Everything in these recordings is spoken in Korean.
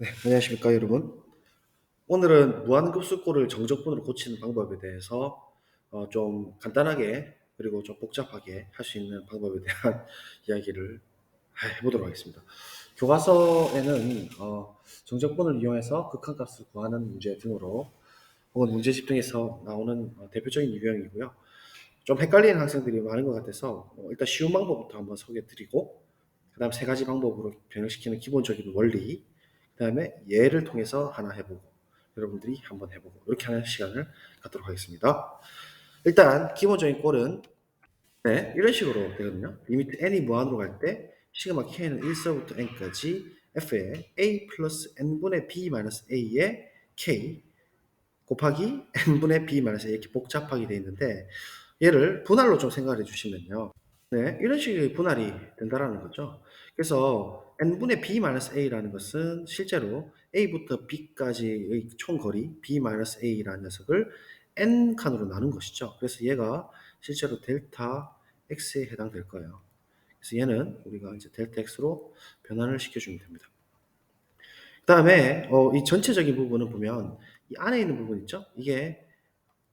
네, 안녕하십니까, 여러분. 오늘은 무한급수꼴을 정적분으로 고치는 방법에 대해서 좀 간단하게 그리고 좀 복잡하게 할 수 있는 방법에 대한 이야기를 해보도록 하겠습니다. 교과서에는 정적분을 이용해서 극한값을 구하는 문제 등으로 혹은 문제집 등에서 나오는 대표적인 유형이고요. 좀 헷갈리는 학생들이 많은 것 같아서 일단 쉬운 방법부터 한번 소개해 드리고, 그 다음 세 가지 방법으로 변형시키는 기본적인 원리, 그 다음에 예를 통해서 하나 해보고 여러분들이 한번 해보고 이렇게 하는 시간을 갖도록 하겠습니다. 일단 기본적인 꼴은 네, 이런 식으로 되거든요. 리미트 n이 무한으로 갈 때 시그마 k는 1서부터 n까지 f에 a 플러스 n분의 b 마이너스 a의 k 곱하기 n분의 b 마이너스 a 이렇게 복잡하게 되어 있는데, 얘를 분할로 좀 생각을 해주시면요. 네, 이런 식의 분할이 된다라는 거죠. 그래서 n분의 b-a라는 것은 실제로 a부터 b까지의 총거리 b-a라는 녀석을 n칸으로 나눈 것이죠. 그래서 얘가 실제로 델타 x에 해당될 거예요. 그래서 얘는 우리가 이제 델타 x로 변환을 시켜주면 됩니다. 그 다음에 이 전체적인 부분을 보면 이 안에 있는 부분 있죠? 이게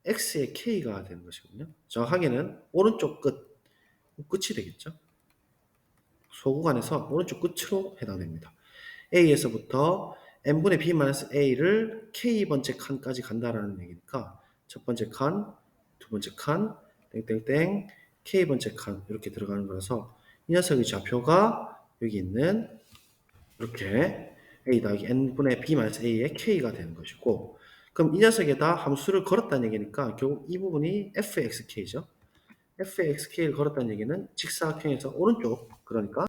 x의 k가 되는 것이거든요. 정확하게는 오른쪽 끝이 되겠죠. 소구간에서 오른쪽 끝으로 해당됩니다. A에서부터 n분의 b-a를 k번째 칸까지 간다라는 얘기니까 첫 번째 칸, 두 번째 칸, 땡땡땡, k번째 칸 이렇게 들어가는 거라서 이 녀석의 좌표가 여기 있는 이렇게 a 더하기 n분의 b-a의 k가 되는 것이고, 그럼 이 녀석에다 함수를 걸었다는 얘기니까 결국 이 부분이 fxk죠. fxk를 걸었다는 얘기는 직사각형에서 오른쪽, 그러니까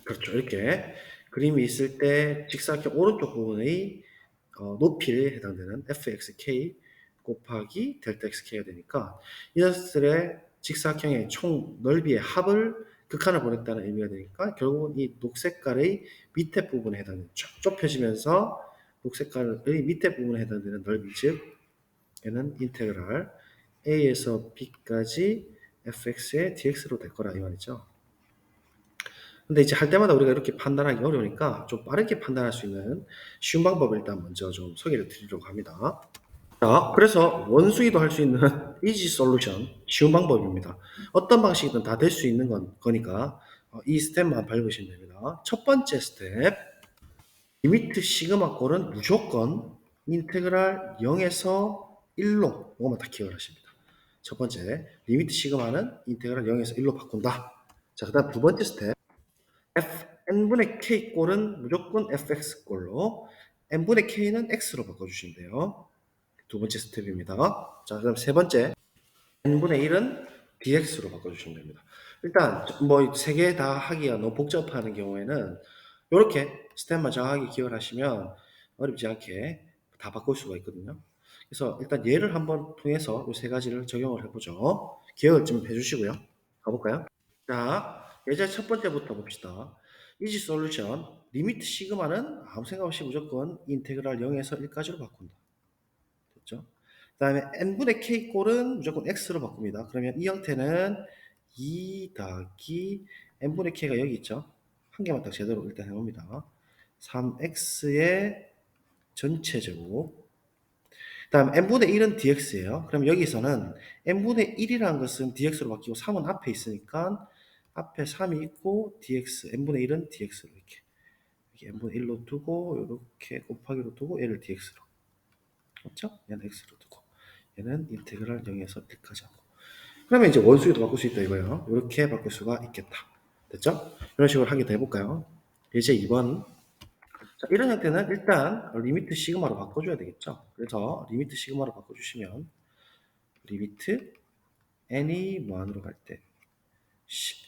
그렇죠. 이렇게 그림이 있을 때 직사각형 오른쪽 부분의 높이에 해당되는 fxk 곱하기 델타 xk가 되니까 이 녀석들의 직사각형의 총 넓이의 합을 극한을 보냈다는 의미가 되니까 결국은 이 녹색깔의 밑에 부분에 해당되는, 쫙 좁혀지면서 녹색깔의 밑에 부분에 해당되는 넓이, 즉 얘는 인테그랄 a에서 b까지 fx의 dx로 될 거라 이 말이죠. 근데 이제 할 때마다 우리가 이렇게 판단하기 어려우니까 좀 빠르게 판단할 수 있는 쉬운 방법을 일단 먼저 좀 소개를 드리려고 합니다. 자, 그래서 원수기도 할 수 있는 easy solution, 쉬운 방법입니다. 어떤 방식이든 다 될 수 있는 거니까 이 스텝만 밟으시면 됩니다. 첫 번째 스텝, 리미트 시그마 꼴은 무조건 인테그랄 0에서 1로 이것만 다 기억을 하십니다. 첫 번째, 리미트 시그마는 인테그랄 0에서 1로 바꾼다. 자, 그 다음 두 번째 스텝, n분의 k 꼴은 무조건 fx 꼴로 n분의 k는 x로 바꿔주시면 돼요. 두 번째 스텝입니다. 자, 그럼 세 번째, n분의 1은 dx로 바꿔주시면 됩니다. 일단 뭐 세 개 다 하기가 너무 복잡한 경우에는 이렇게 스텝만 정확하게 기억을 하시면 어렵지 않게 다 바꿀 수가 있거든요. 그래서 일단 예를 한번 통해서 이 세 가지를 적용을 해보죠. 기억을 좀 해주시고요. 가볼까요? 자, 예제 첫 번째부터 봅시다. 이지 솔루션, 리미트 시그마는 아무 생각 없이 무조건 인테그랄 0에서 1까지로 바꾼다. 됐죠? 그 다음에 n분의 k 꼴은 무조건 x로 바꿉니다. 그러면 이 형태는 2 더하기 n분의 k가 여기 있죠? 한 개만 딱 제대로 일단 해봅니다. 3x의 전체 제곱. 그 다음 n분의 1은 dx예요. 그럼 여기서는 n분의 1이라는 것은 dx로 바뀌고 3은 앞에 있으니까 앞에 3이 있고 dx, n분의 1은 dx로 이렇게 n분의 1로 두고 이렇게 곱하기로 두고 얘를 dx로, 맞죠? 얘는 x로 두고 얘는 인테그랄 0에서 1까지 하고, 그러면 이제 원수기도 바꿀 수 있다 이거예요. 이렇게 바꿀 수가 있겠다. 됐죠? 이런 식으로 하게 해볼까요? 이제 2번. 자, 이런 형태는 일단 리미트 시그마로 바꿔줘야 되겠죠? 그래서 리미트 시그마로 바꿔주시면 리미트 n이 무한으로 갈 때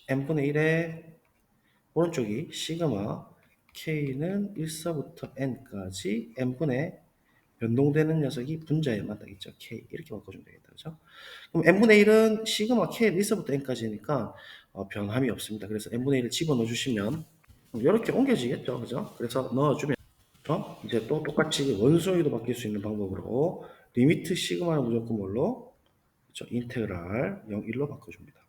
n분의 1의 오른쪽이 시그마 k는 1서부터 n까지 n분의 변동되는 녀석이 분자에만 딱 있죠. k 이렇게 바꿔주면 되겠다. 그죠? 그럼 n분의 1은 시그마 k는 1서부터 n까지니까 변함이 없습니다. 그래서 n분의 1을 집어넣어 주시면 이렇게 옮겨지겠죠. 그죠? 그래서 넣어주면 이제 또 똑같이 원소위도 바뀔 수 있는 방법으로 리미트 시그마는 무조건 뭘로? 그렇죠? 인테그랄 0, 1로 바꿔줍니다.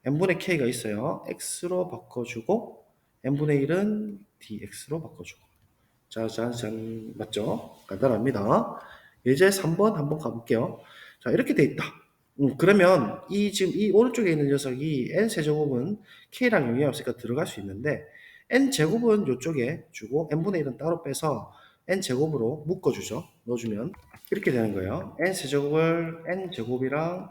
n분의 k가 있어요. x로 바꿔주고 n분의 1은 dx로 바꿔주고. 짜자잔. 맞죠? 간단합니다. 이제 3번 한번 가볼게요. 자, 이렇게 돼 있다. 그러면 지금 이 오른쪽에 있는 녀석이 n세제곱은 k랑 영향이 없으니까 들어갈 수 있는데 n제곱은 이쪽에 주고 n분의 1은 따로 빼서 n제곱으로 묶어주죠. 넣어주면 이렇게 되는 거예요. n세제곱을 n제곱이랑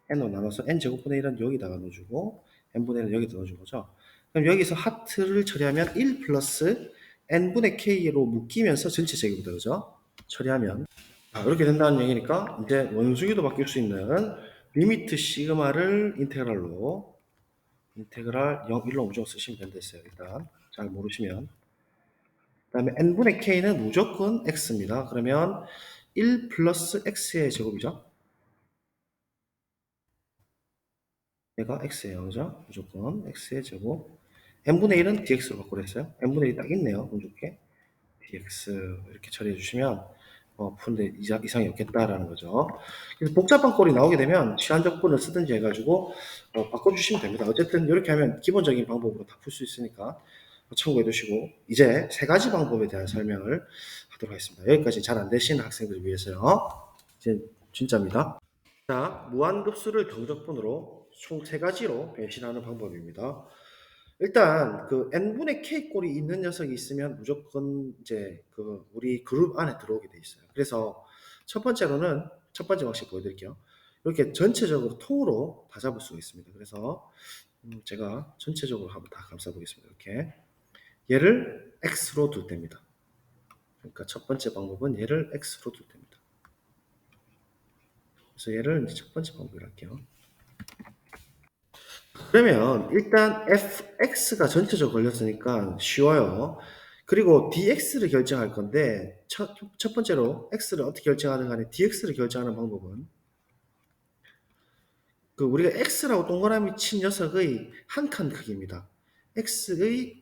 n으로 나눠서 n제곱분의 1은 여기다가 넣어주고 n분의 1은 여기다 넣어준 거죠. 그럼 여기서 하트를 처리하면 1 플러스 n분의 k로 묶이면서 전체 제곱이 되죠. 처리하면 이렇게 된다는 얘기니까 이제 원숭이도 바뀔 수 있는 리미트 시그마를 인테그랄로 인테그랄 0, 1로 무조건 쓰시면 된댔어요. 일단 잘 모르시면 그 다음에 n분의 k는 무조건 x입니다. 그러면 1 플러스 x의 제곱이죠. 얘가 x예요. 그죠? 무조건 x의 제곱 n분의 1은 dx로 바꾸려 했어요. n분의 1이 딱 있네요. 운 좋게 dx 이렇게 처리해 주시면 푸는데 이상이 없겠다라는 거죠. 그래서 복잡한 꼴이 나오게 되면 시한적분을 쓰든지 해가지고 바꿔주시면 됩니다. 어쨌든 이렇게 하면 기본적인 방법으로 다 풀 수 있으니까 참고해 두시고 이제 세 가지 방법에 대한 설명을 하도록 하겠습니다. 여기까지 잘 안 되시는 학생들을 위해서요. 이제 진짜입니다. 자, 무한급수를 경적분으로 총 세 가지로 변신하는 방법입니다. 일단 그 n분의 k 꼴이 있는 녀석이 있으면 무조건 이제 그 우리 그룹 안에 들어오게 돼 있어요. 그래서 첫 번째로는 첫 번째 방식 보여드릴게요. 이렇게 전체적으로 통으로 다 잡을 수가 있습니다. 그래서 제가 전체적으로 한번 다 감싸 보겠습니다. 이렇게 얘를 x로 둘 때입니다. 그러니까 첫 번째 방법은 얘를 x로 둘 때입니다. 그래서 얘를 이제 첫 번째 방법으로 할게요. 그러면 일단 fx가 전체적으로 걸렸으니까 쉬워요. 그리고 dx를 결정할 건데 첫 번째로 x를 어떻게 결정하는 간에 dx를 결정하는 방법은 그 우리가 x라고 동그라미 친 녀석의 한 칸 크기입니다. x의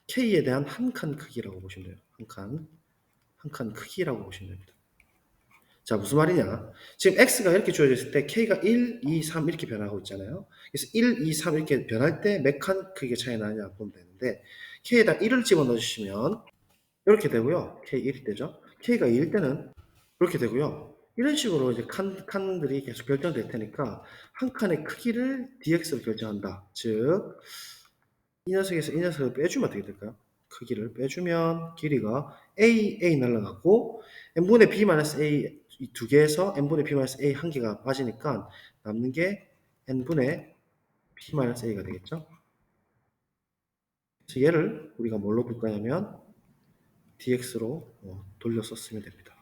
k에 대한 한 칸 크기라고 보시면 돼요. 한 칸 크기라고 보시면 됩니다. 자, 무슨 말이냐? 지금 x가 이렇게 주어졌을 때 k가 1, 2, 3 이렇게 변하고 있잖아요. 그래서 1, 2, 3 이렇게 변할 때 몇 칸 크기가 차이 나느냐 보면 되는데 k에다 1을 집어넣어 주시면 이렇게 되고요. k 1일 때죠. k가 2일 때는 이렇게 되고요. 이런 식으로 이제 칸들이 계속 결정될 테니까 한 칸의 크기를 dx로 결정한다. 즉, 이 녀석에서 이 녀석을 빼주면 어떻게 될까요? 크기를 빼주면 길이가 a 날라가고 n분의 b-a 이 두 개에서 n분의 b-a 한 개가 빠지니까 남는 게 n분의 b-a가 되겠죠. 그래서 얘를 우리가 뭘로 둘 거냐면 dx로 돌려서 쓰면 됩니다.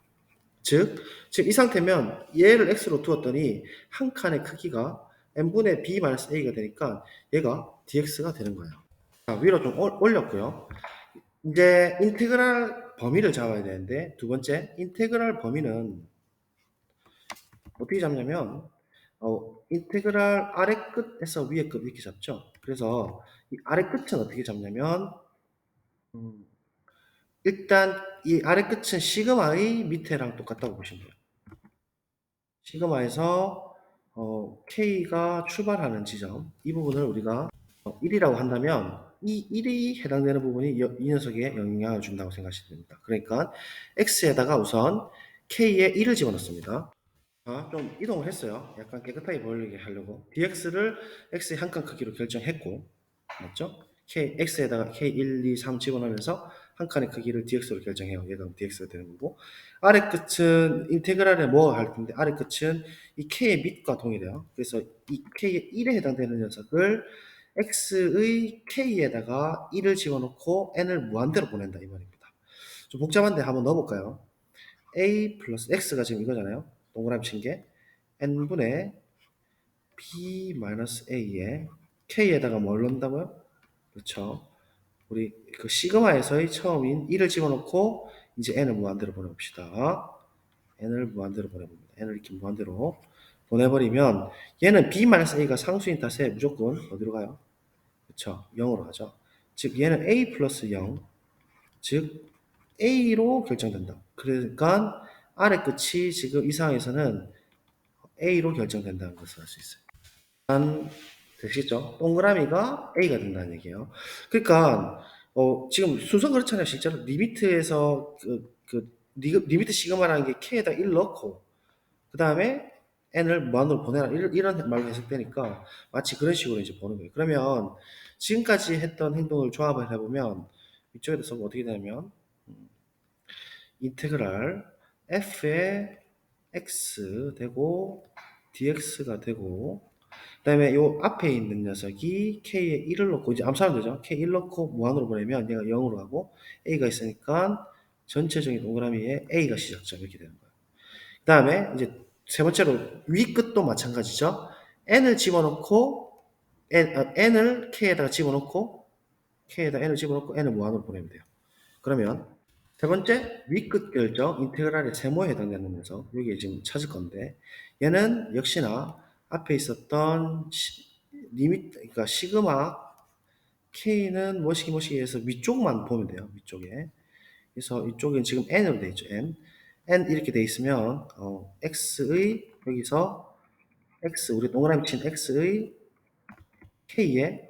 즉, 지금 이 상태면 얘를 x로 두었더니 한 칸의 크기가 n분의 b-a가 되니까 얘가 dx가 되는 거예요. 자, 위로 좀 올렸고요. 이제 인테그랄 범위를 잡아야 되는데 두 번째 인테그랄 범위는 어떻게 잡냐면 인테그랄 아래 끝에서 위에 끝 이렇게 잡죠. 그래서 이 아래 끝은 어떻게 잡냐면 일단 이 아래 끝은 시그마의 밑에랑 똑같다고 보시면 돼요. 시그마에서 K가 출발하는 지점 이 부분을 우리가 1이라고 한다면 이 1이 해당되는 부분이 이 녀석에 영향을 준다고 생각하시면 됩니다. 그러니까 X에다가 우선 K에 1을 집어넣습니다. 좀 이동을 했어요. 약간 깨끗하게 보이게 하려고. dx를 x의 한 칸 크기로 결정했고, 맞죠? x에다가 k1, 2, 3 집어넣으면서 한 칸의 크기를 dx로 결정해요. 얘가 dx가 되는 거고. 아래 끝은 인테그랄에 뭐 할 텐데, 아래 끝은 이 k의 밑과 동일해요. 그래서 이 k의 1에 해당되는 녀석을 x의 k에다가 1을 집어넣고 n을 무한대로 보낸다. 이 말입니다. 좀 복잡한데 한번 넣어볼까요? a 플러스 x가 지금 이거잖아요. 동그라미 친 게 n분의 b 마이너스 a에 k에다가 뭘 넣는다고요? 그렇죠. 우리 그 시그마에서의 처음인 1을 집어넣고 이제 n을 무한대로 보내봅시다. n을 무한대로 보내봅니다. n을 이렇게 무한대로 보내버리면 얘는 b 마이너스 a가 상수인 탓에 무조건 어디로 가요? 그렇죠. 0으로 가죠. 즉 얘는 a 플러스 0, 즉 a로 결정된다. 그러니까 아래 끝이 지금 이 상황에서는 A로 결정된다는 것을 알 수 있어요. 되시겠죠? 동그라미가 A가 된다는 얘기예요. 그러니까 지금 순서 그렇잖아요. 실제로 리미트에서 리미트 시그마라는 게 k에다 1 넣고 그 다음에 n을 무한으로 보내라 이런 말로 해석되니까 마치 그런 식으로 이제 보는 거예요. 그러면 지금까지 했던 행동을 조합을 해보면 이쪽에다 써보면 어떻게 되냐면 인테그랄 f의 x 되고 dx가 되고 그 다음에 요 앞에 있는 녀석이 k에 1을 넣고 이제 암산하면 되죠. k 1 넣고 무한으로 보내면 얘가 0으로 가고 a가 있으니까 전체적인 동그라미에 a가 시작점 이렇게 되는 거예요. 그 다음에 이제 세 번째로 위 끝도 마찬가지죠. n을 집어넣고 n을 k에다가 집어넣고 k에다 n을 집어넣고 n을 무한으로 보내면 돼요. 그러면 세 번째 위 끝 결정 인테그랄의 세모에 해당되는 녀석 여기 지금 찾을 건데 얘는 역시나 앞에 있었던 리미트 그러니까 시그마 k는 뭐시기 해서 위쪽만 보면 돼요. 위쪽에. 그래서 이쪽엔 지금 n으로 되어 있죠. n 이렇게 되어 있으면 x의 여기서 x 우리 동그라미 친 x의 k에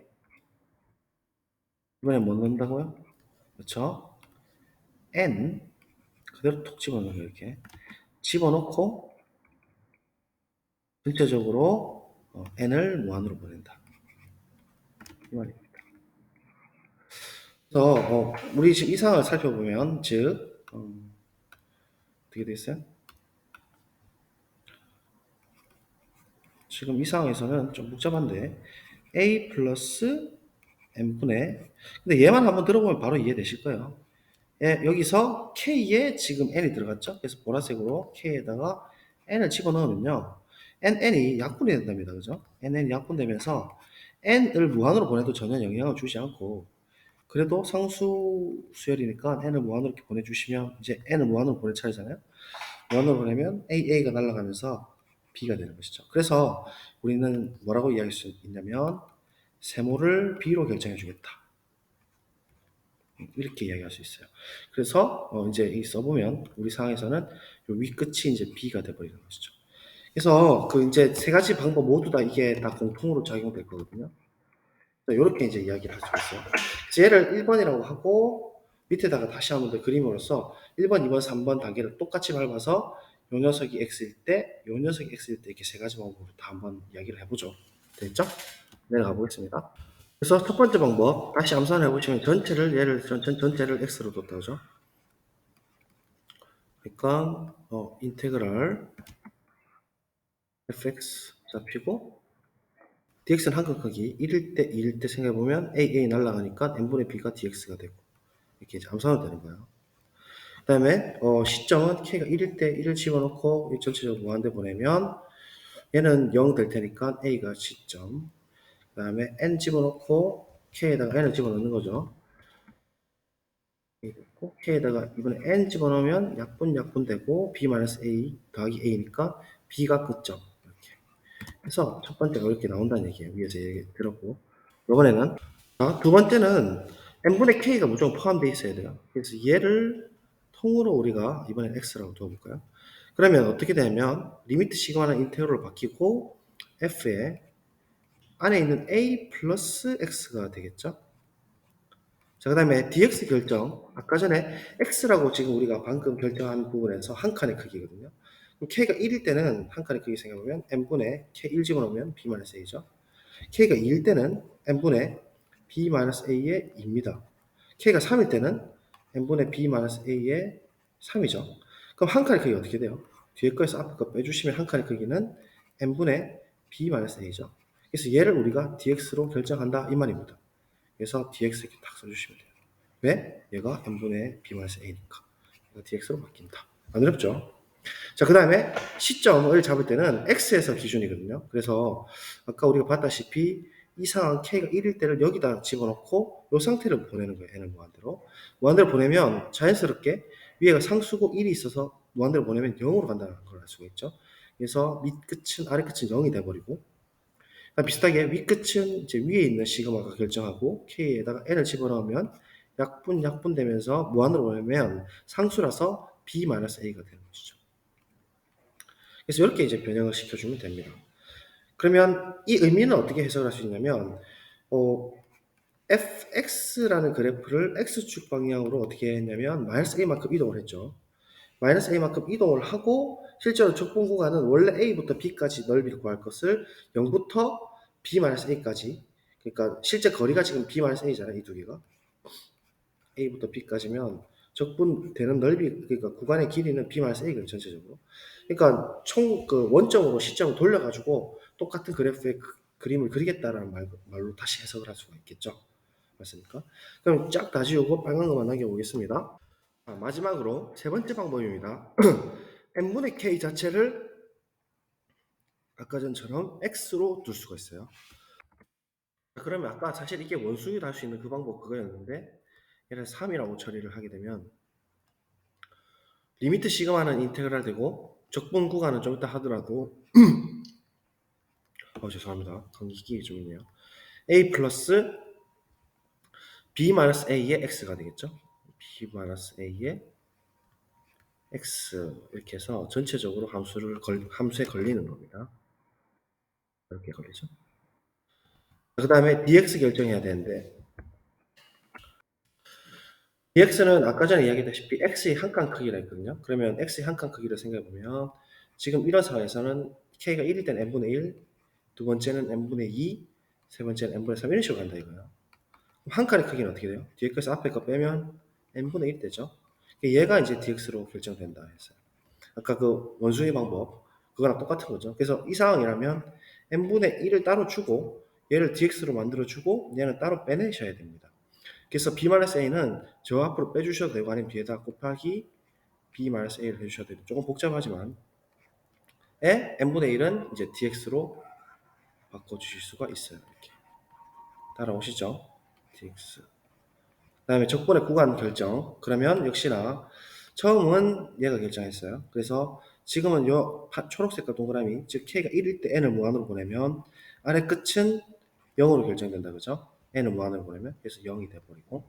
이번에 뭐 넣는다고요? 그렇죠? n 그대로 톡 집어넣어요. 이렇게 집어넣고 전체적으로 n을 무한으로 보낸다. 이 말입니다. 그래서 우리 지금 이 상황을 살펴보면 즉 어떻게 돼 있어요? 지금 이 상황에서는 좀 복잡한데 a 플러스 n분의 근데 얘만 한번 들어보면 바로 이해되실 거예요. 예, 여기서 k에 지금 n이 들어갔죠? 그래서 보라색으로 k에다가 n을 집어넣으면요. n이 약분이 된답니다. 그죠? n이 약분되면서 n을 무한으로 보내도 전혀 영향을 주지 않고 그래도 상수 수열이니까 n을 무한으로 이렇게 보내주시면 이제 n을 무한으로 보낼 차례잖아요. 무한으로 보내면 a가 날아가면서 b가 되는 것이죠. 그래서 우리는 뭐라고 이야기할 수 있냐면 세모를 b로 결정해 주겠다. 이렇게 이야기할 수 있어요. 그래서 이제 이 써보면 우리 상황에서는 위 끝이 이제 b가 돼버리는 것이죠. 그래서 그 이제 세 가지 방법 모두 다 이게 다 공통으로 작용될 거거든요. 이렇게 이제 이야기를 할 수 있어요. 그래서 얘를 1번이라고 하고 밑에다가 다시 한번 더 그림으로써 1번, 2번, 3번 단계를 똑같이 밟아서 요 녀석이 x일 때, 요 녀석이 x일 때 이렇게 세 가지 방법으로 다 한번 이야기를 해보죠. 됐죠? 내려가 보겠습니다. 그래서 첫 번째 방법 다시 암산해 보시면 전체를 얘를 전체를 x로 뒀다죠. 그러니까 인테그랄 fx 잡히고 dx는 한글 크기 1일 때 2일 때 생각해 보면 a 날라가니까 n분의 b가 dx가 되고 이렇게 이제 암산이 되는 거예요. 그 다음에 시점은 k가 1일 때 1을 집어넣고 전체적으로 무한대 보내면 얘는 0 될 테니까 a가 시점 그 다음에 n 집어넣고 k에다가 n을 집어넣는 거죠. k에다가 이번에 n 집어넣으면 약분 되고 b-a 더하기 a니까 b가 끝점 이렇게 해서 첫 번째가 이렇게 나온다는 얘기예요. 위에서 얘기 들었고 이번에는 두 번째는 n분의 k가 무조건 포함되어 있어야 돼요. 그래서 얘를 통으로 우리가 이번엔 x라고 두어볼까요? 그러면 어떻게 되냐면 리미트 시그마는 인테그럴로 바뀌고 f에 안에 있는 a 플러스 x가 되겠죠? 자, 그 다음에 dx 결정. 아까 전에 x라고 지금 우리가 방금 결정한 부분에서 한 칸의 크기거든요. 그럼 k가 1일 때는 한 칸의 크기 생각해보면 n분의 k 1 집어넣으면 b-a죠. k가 2일 때는 n분의 b-a의 2입니다. k가 3일 때는 n분의 b-a의 3이죠. 그럼 한 칸의 크기가 어떻게 돼요? 뒤에 거에서 앞에 거 빼주시면 한 칸의 크기는 n분의 b-a죠. 그래서 얘를 우리가 dx로 결정한다 이 말입니다. 그래서 dx 이렇게 딱 써주시면 돼요. 왜? 얘가 n분의 b-a니까. 얘가 dx로 바뀐다. 안 어렵죠? 자, 그 다음에 시점을 잡을 때는 x에서 기준이거든요. 그래서 아까 우리가 봤다시피 이 상황 k가 1일 때를 여기다 집어넣고 이 상태를 보내는 거예요. n을 무한대로. 무한대로 보내면 자연스럽게 위에가 상수고 1이 있어서 무한대로 보내면 0으로 간다는 걸 알 수가 있죠. 그래서 밑 끝은 아래 끝은 0이 돼버리고 비슷하게 위 끝은 이제 위에 있는 시그마가 결정하고 k에다가 n을 집어넣으면 약분 되면서 무한으로 보내면 상수라서 b-a가 되는 것이죠. 그래서 이렇게 이제 변형을 시켜주면 됩니다. 그러면 이 의미는 어떻게 해석할 수 있냐면, fx라는 그래프를 x축 방향으로 어떻게 했냐면 마이너스 a만큼 이동을 했죠. 마이너스 a만큼 이동을 하고 실제로 적분 구간은 원래 a부터 b까지 넓이를 구할 것을 0부터 b-a까지, 그러니까 실제 거리가 지금 b-a잖아요. 이 두 개가 a부터 b까지면 적분되는 넓이, 그러니까 구간의 길이는 b-a거든요. 전체적으로. 그러니까 총 그 원점으로 시점을 돌려가지고 똑같은 그래프의 그림을 그리겠다라는 말로 다시 해석을 할 수가 있겠죠. 맞습니까? 그럼 쫙 다 지우고 빨간 것만 남겨보겠습니다. 마지막으로 세 번째 방법입니다. n분의 k 자체를 아까 전처럼 x로 둘 수가 있어요. 그러면 아까 사실 이게 원수위로 할 수 있는 그 방법 그거였는데, 얘를 3이라고 처리를 하게 되면 리미트 시그마는 인테그랄 되고 적분 구간은 좀 이따 하더라도 죄송합니다. 감기 좀 있네요. a 플러스 b-a의 x가 되겠죠. b-a의 x 이렇게 해서 전체적으로 함수에 걸리는 겁니다. 이렇게 걸리죠. 그 다음에 dx 결정해야 되는데, dx는 아까 전에 이야기했다시피 x의 한 칸 크기라 했거든요. 그러면 x의 한 칸 크기를 생각해보면 지금 이런 상황에서는 k가 1일 때는 n분의 1, 두 번째는 n분의 2, 세 번째는 n분의 3 이런 식으로 간다 이거예요. 한 칸의 크기는 어떻게 돼요? 뒤에 거에서 앞에 거 빼면 n분의 1 되죠. 얘가 이제 dx로 결정된다 했어요. 아까 그 원숭이 방법 그거랑 똑같은 거죠. 그래서 이 상황이라면 n분의 1을 따로 주고 얘를 dx로 만들어주고 얘는 따로 빼내셔야 됩니다. 그래서 b-a는 저 앞으로 빼주셔도 되고 아니면 뒤에다 곱하기 b-a를 해주셔도 되고 조금 복잡하지만 n분의 1은 이제 dx로 바꿔주실 수가 있어요. 이렇게 따라오시죠. dx. 그 다음에 적분의 구간 결정. 그러면 역시나 처음은 얘가 결정했어요. 그래서 지금은 요 초록색과 동그라미, 즉 k가 1일 때 n을 무한으로 보내면 아래 끝은 0으로 결정된다. 그죠? n을 무한으로 보내면 그래서 0이 돼버리고,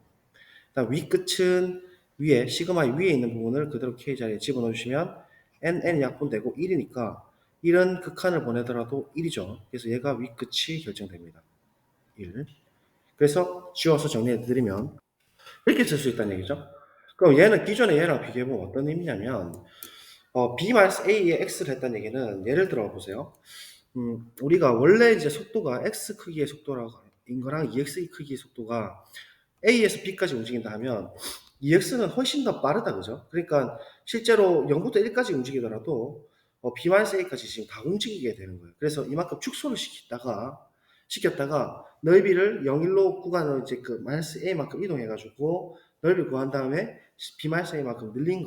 다음 위 끝은 위에 시그마 위에 있는 부분을 그대로 k 자리에 집어넣어 주시면 n 약분되고 1이니까 1은 극한을 보내더라도 1이죠. 그래서 얘가 위 끝이 결정됩니다. 1. 그래서 지워서 정리해 드리면 이렇게 쓸 수 있다는 얘기죠. 그럼 얘는 기존의 얘랑 비교해보면 어떤 의미냐면 b-a의 x를 했다는 얘기는 예를 들어 보세요. 우리가 원래 이제 속도가 x 크기의 속도인 거랑 ex 크기의 속도가 a에서 b까지 움직인다 하면 ex는 훨씬 더 빠르다 그죠? 그러니까 실제로 0부터 1까지 움직이더라도 b-a까지 지금 다 움직이게 되는 거예요. 그래서 이만큼 축소를 시켰다가 넓이를 0, 1로 구간을 이제 그 마이너스 a만큼 이동해가지고 넓이 구한 다음에 b-a만큼 늘린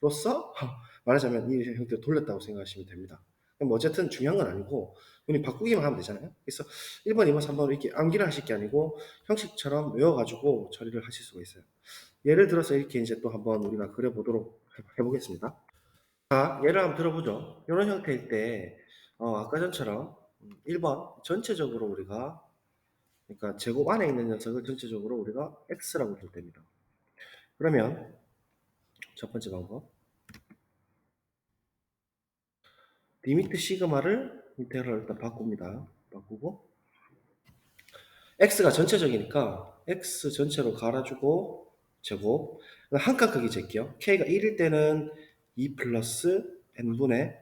거로서 말하자면 이 형태로 돌렸다고 생각하시면 됩니다. 뭐 어쨌든 중요한 건 아니고 우리 바꾸기만 하면 되잖아요. 그래서 1번, 2번, 3번 이렇게 암기를 하실 게 아니고 형식처럼 외워가지고 처리를 하실 수가 있어요. 예를 들어서 이렇게 이제 또 한번 우리가 그려보도록 해보겠습니다. 자, 예를 한번 들어보죠. 이런 형태일 때 아까 전처럼 1번 전체적으로 우리가 그러니까 제곱 안에 있는 녀석을 전체적으로 우리가 x라고 줄 때입니다. 그러면 첫 번째 방법 리미트 시그마를 인테그랄로 일단 바꾸고 x가 전체적이니까 x 전체로 갈아주고 제곱 한 칸 크기 잴게요. k가 1일 때는 2 플러스 n분의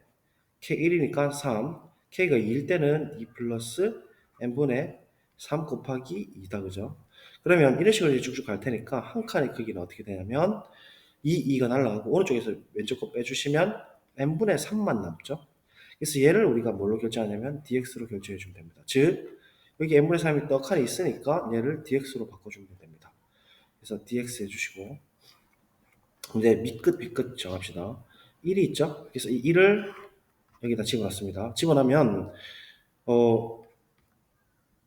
k 1이니까 3 k가 2일 때는 2 플러스 n분의 3 곱하기 2다 그죠? 그러면 이런 식으로 쭉쭉 갈 테니까 한 칸의 크기는 어떻게 되냐면 2가 날라가고 오른쪽에서 왼쪽 거 빼주시면 n분의 3만 남죠. 그래서 얘를 우리가 뭘로 결정하냐면 dx로 결정해 주면 됩니다. 즉 여기 n분의 3이 떡하니 있으니까 얘를 dx로 바꿔주면 됩니다. 그래서 dx 해주시고 이제 밑끝 윗끝 정합시다. 1이 있죠? 그래서 이 1을 여기다 집어넣습니다. 집어넣으면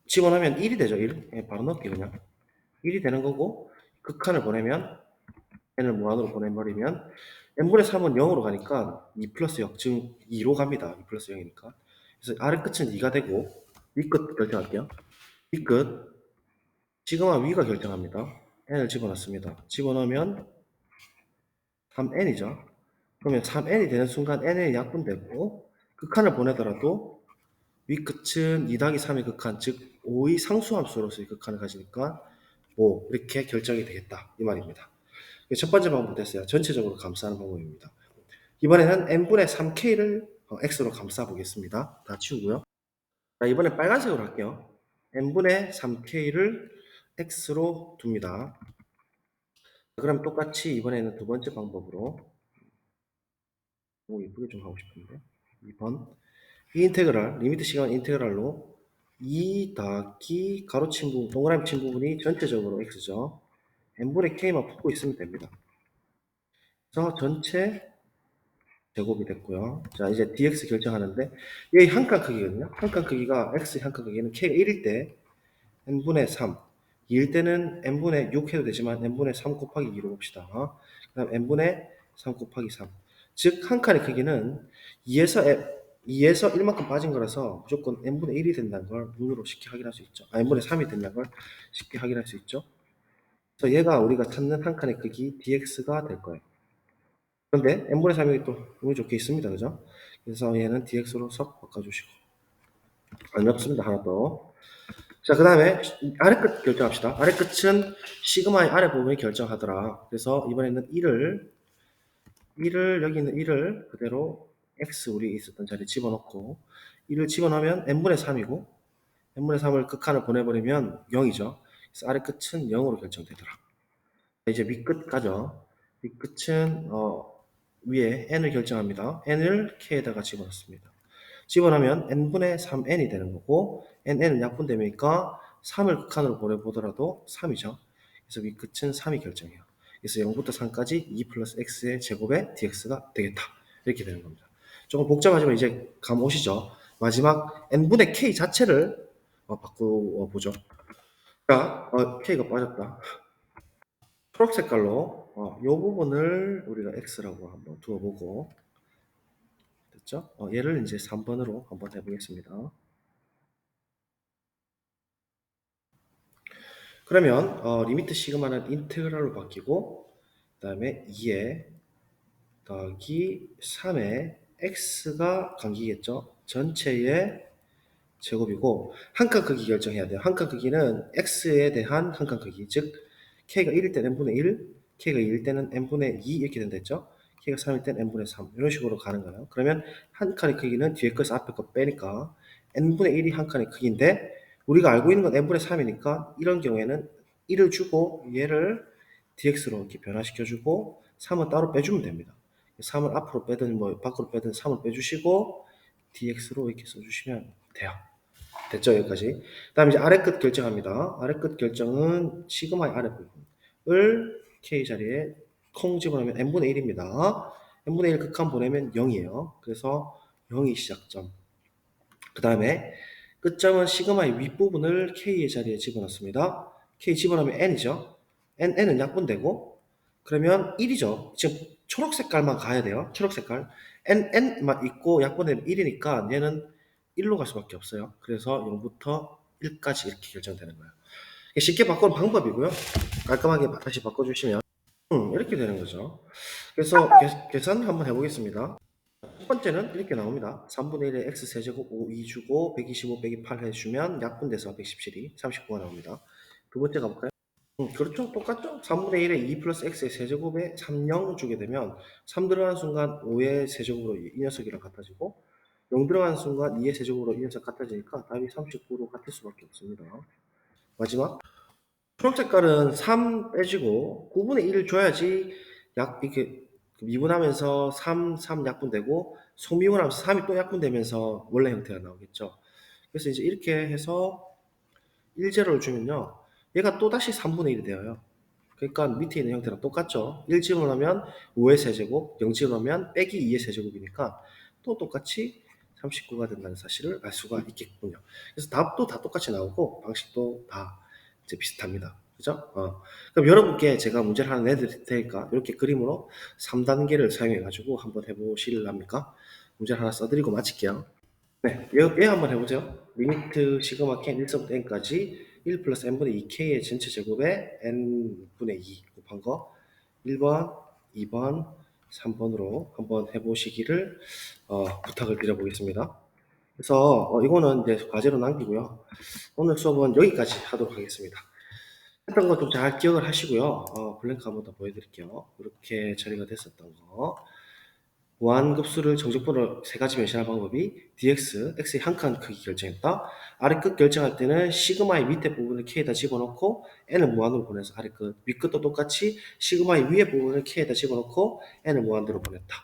1이 되죠. 1. 예, 바로 넣을게요 그냥. 1이 되는 거고 극한을 보내면 n을 무한으로 보내버리면 n분의 3은 0으로 가니까 2 플러스 0, 즉 2로 갑니다. 2 플러스 0이니까. 그래서 아래 끝은 2가 되고 윗끝 결정할게요. 윗끝 시그마 위가 결정합니다. n을 집어넣습니다. 집어넣으면 3n이죠. 그러면 3n이 되는 순간 n의 약분되고 극한을 보내더라도 윗끝은 2 더하기 3의 극한, 즉 5의 상수함수로서의 극한을 가지니까 5 이렇게 결정이 되겠다 이 말입니다. 첫 번째 방법 됐어요. 전체적으로 감싸는 방법입니다. 이번에는 n분의 3k를 x로 감싸 보겠습니다. 다 치우고요. 자, 이번엔 빨간색으로 할게요. n분의 3k를 x로 둡니다. 그럼 똑같이 이번에는 두 번째 방법으로 이쁘게 좀 하고 싶은데 2번 이 인테그랄 리미트 시간 인테그랄로 2 더하기 가로친 부분 동그라미 친 부분이 전체적으로 x죠. n분의 k만 품고 있으면 됩니다. 그래서 전체 제곱이 됐고요. 자, 이제 dx 결정하는데 여기 한 칸 크기거든요. 한 칸 크기가 x 한 칸 크기는 k가 1일 때 n분의 3, 2일 때는 n분의 6 해도 되지만 n분의 3 곱하기 2로 봅시다. 그 다음 n분의 3 곱하기 3. 즉 한 칸의 크기는 2에서 1만큼 빠진 거라서 무조건 n분의 1이 된다는 걸 눈으로 쉽게 확인할 수 있죠. n분의 3이 된다는 걸 쉽게 확인할 수 있죠. 그래서 얘가 우리가 찾는 한 칸의 크기 dx가 될 거예요. 그런데 n분의 3이 또 운이 좋게 있습니다. 그죠? 그래서 얘는 dx로 석 바꿔주시고 안 없습니다. 하나 더. 자, 그 다음에 아래 끝 결정합시다. 아래 끝은 시그마의 아래 부분이 결정하더라. 그래서 이번에는 1을 여기 있는 1을 그대로 x 우리 있었던 자리에 집어넣고 1을 집어넣으면 n분의 3이고 n분의 3을 극한을 보내버리면 0이죠. 그래서 아래 끝은 0으로 결정되더라. 이제 밑끝 가죠. 밑끝은 위에 n을 결정합니다. n을 k에다가 집어넣습니다. 집어넣으면 n분의 3n이 되는 거고 n은 약분되니까 3을 극한으로 보내보더라도 3이죠. 그래서 밑끝은 3이 결정해요. 그래서 0부터 3까지 2 플러스 x의 제곱의 dx가 되겠다. 이렇게 되는 겁니다. 조금 복잡하지만 이제 감 오시죠? 마지막 n분의 k 자체를 바꾸어 보죠. 자, k가 빠졌다. 초록 색깔로 이 부분을 우리가 x라고 한번 두어보고 됐죠? 얘를 이제 3번으로 한번 해보겠습니다. 그러면 리미트 시그마는 인테그랄로 바뀌고 그 다음에 2에 더하기 3에 x가 관계겠죠. 전체의 제곱이고 한 칸 크기 결정해야 돼요. 한 칸 크기는 x에 대한 한 칸 크기 즉 k가 1일 때는 n분의 1, k가 2일 때는 n분의 2 이렇게 된다 했죠. k가 3일 때는 n분의 3 이런 식으로 가는 거예요. 그러면 한 칸의 크기는 뒤에 것을 앞에 거 빼니까 n분의 1이 한 칸의 크기인데 우리가 알고 있는 건 n분의 3이니까 이런 경우에는 1을 주고 얘를 dx로 이렇게 변화시켜주고 3은 따로 빼주면 됩니다. 3을 앞으로 빼든 뭐 밖으로 빼든 3을 빼주시고 dx로 이렇게 써주시면 돼요. 됐죠? 여기까지. 그 다음에 이제 아래 끝 결정합니다. 아래 끝 결정은 시그마의 아래 부분을 k 자리에 콩 집어넣으면 n분의 1입니다. n분의 1 극한 보내면 0이에요. 그래서 0이 시작점. 그 다음에 끝점은 시그마의 윗부분을 k의 자리에 집어넣습니다. k 집어넣으면 n이죠. n은 약분되고 그러면 1이죠. 지금 초록 색깔만 가야 돼요. 초록 색깔. n만 있고 약분되면 1이니까 얘는 1로 갈 수밖에 없어요. 그래서 0부터 1까지 이렇게 결정되는 거예요. 쉽게 바꾸는 방법이고요. 깔끔하게 다시 바꿔주시면 이렇게 되는 거죠. 그래서 계산 한번 해보겠습니다. 첫 번째는 이렇게 나옵니다. 3분의 1에 x 세제곱 5, 2 주고 125 빼기 8 해주면 약분돼서 117이 39가 나옵니다. 두 번째 가볼까요? 그렇죠. 똑같죠. 3분의 1에 2 플러스 x의 세제곱에 3, 0 주게 되면 3 들어가는 순간 5의 세제곱으로 이 녀석이랑 같아지고 0 들어가는 순간 2의 세제곱으로 이 녀석 같아지니까 답이 39로 같을 수밖에 없습니다. 마지막 초록 색깔은 3 빼지고 9분의 1을 줘야지 이렇게 미분하면서 3 약분되고 소미분하면서 3이 또 약분되면서 원래 형태가 나오겠죠. 그래서 이제 이렇게 해서 1제로를 주면요. 얘가 또다시 3분의 1이 되어요. 그러니까 밑에 있는 형태랑 똑같죠. 1 집어넣으면 5의 세제곱, 0 집어넣으면 빼기 2의 세제곱이니까 또 똑같이 39가 된다는 사실을 알 수가 있겠군요. 그래서 답도 다 똑같이 나오고 방식도 다 이제 비슷합니다. 그죠? 그럼 여러분께 제가 문제를 하나 내드릴 테니까 이렇게 그림으로 3단계를 사용해가지고 한번 해보실랍니까? 문제를 하나 써드리고 마칠게요. 네, 얘 한번 해보죠. 리미트 시그마 캔 1서부터 n까지 1 플러스 n분의 2k의 전체 제곱에 n분의 2 곱한 거 1번, 2번, 3번으로 한번 해보시기를 부탁을 드려보겠습니다. 그래서 이거는 이제 과제로 남기고요. 오늘 수업은 여기까지 하도록 하겠습니다. 했던 거 좀 잘 기억을 하시고요. 블랭크 한번 더 보여드릴게요. 이렇게 처리가 됐었던 거. 무한급수를 정적분으로 세 가지 변신할 방법이 dx, x의 한 칸 크기 결정했다. 아래 끝 결정할 때는 시그마의 밑에 부분을 k에다 집어넣고 n을 무한으로 보내서 아래 끝, 위 끝도 똑같이 시그마의 위에 부분을 k에다 집어넣고 n을 무한으로 보냈다.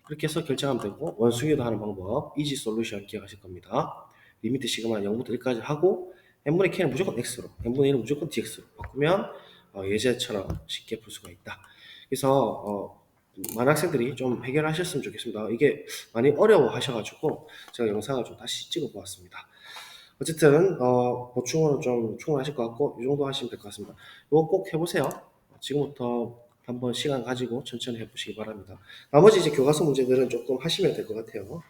그렇게 해서 결정하면 되고 원숭이도 하는 방법 이지 솔루션 기억하실 겁니다. 리미트 시그마 0부터 1까지 하고 n분의 k는 무조건 x로, n분의 1은 무조건 dx로 바꾸면 예제처럼 쉽게 풀 수가 있다. 그래서 많은 학생들이 좀 해결하셨으면 좋겠습니다. 이게 많이 어려워하셔가지고 제가 영상을 좀 다시 찍어보았습니다. 어쨌든 보충으로 좀 충분하실 것 같고 이 정도 하시면 될 것 같습니다. 이거 꼭 해보세요. 지금부터 한번 시간 가지고 천천히 해보시기 바랍니다. 나머지 이제 교과서 문제들은 조금 하시면 될 것 같아요.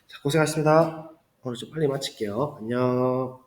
자, 고생하셨습니다. 오늘 좀 빨리 마칠게요. 안녕.